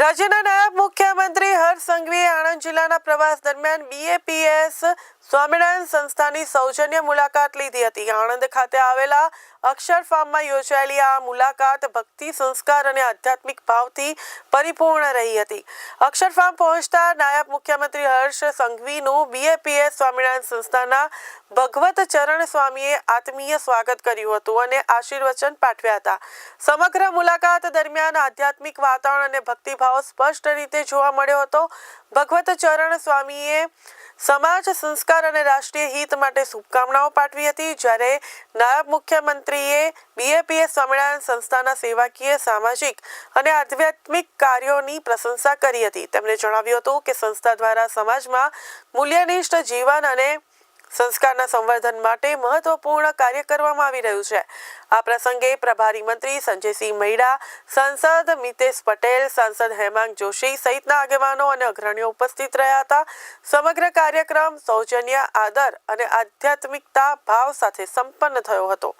રાજ્યના નાયબ મુખ્યમંત્રી હર્ષ સંઘવીએ આણંદ જિલ્લાના પ્રવાસ દરમિયાન BAPS સ્વામિનારાયણ સંસ્થાની સૌજન્ય મુલાકાત લીધી હતી। આણંદ ખાતે આવેલા અક્ષર ફાર્મમાં યોજાયેલી આ મુલાકાત ભક્તિ, સંસ્કાર અને આધ્યાત્મિક ભાવથી પરિપૂર્ણ રહી હતી। અક્ષર ફાર્મ પહોંચતા નાયબ મુખ્યમંત્રી હર્ષ સંઘવીનું BAPS સ્વામિનારાયણ સંસ્થાના ભગવત ચરણ સ્વામીએ આત્મીય સ્વાગત કર્યું હતું અને આશીર્વચન પાઠવ્યા હતા। સમગ્ર મુલાકાત દરમિયાન આધ્યાત્મિક વાતાવરણ અને ભક્તિભાવ સ્પષ્ટ રીતે જોવા મળ્યો હતો। ભગવત ચરણ સ્વામીએ સમાજ, સંસ્કાર અને રાષ્ટ્રીય હિત માટે શુભકામનાઓ પાઠવી હતી, જ્યારે નાયબ મુખ્યમંત્રીએ BAPS સ્વામિનારાયણ સંસ્થાના સેવાકીય, સામાજિક અને આધ્યાત્મિક કાર્યોની પ્રશંસા કરી હતી। તેમણે જણાવ્યું હતું કે સંસ્થા દ્વારા સમાજમાં મૂલ્યનિષ્ઠ જીવન અને સંસ્કારના સંવર્ધન માટે મહત્વપૂર્ણ કાર્ય કરવામાં આવી રહ્યું છે। આ પ્રસંગે પ્રભારી મંત્રી સંજયસિંહ મૈડા, સાંસદ મિતેશ પટેલ, સાંસદ હેમાંગ જોશી સહિતના આગેવાનો અને અગ્રણીઓ ઉપસ્થિત રહ્યા હતા। સમગ્ર કાર્યક્રમ સૌજન્ય, આદર અને આધ્યાત્મિકતા ભાવ સાથે સંપન્ન થયો હતો।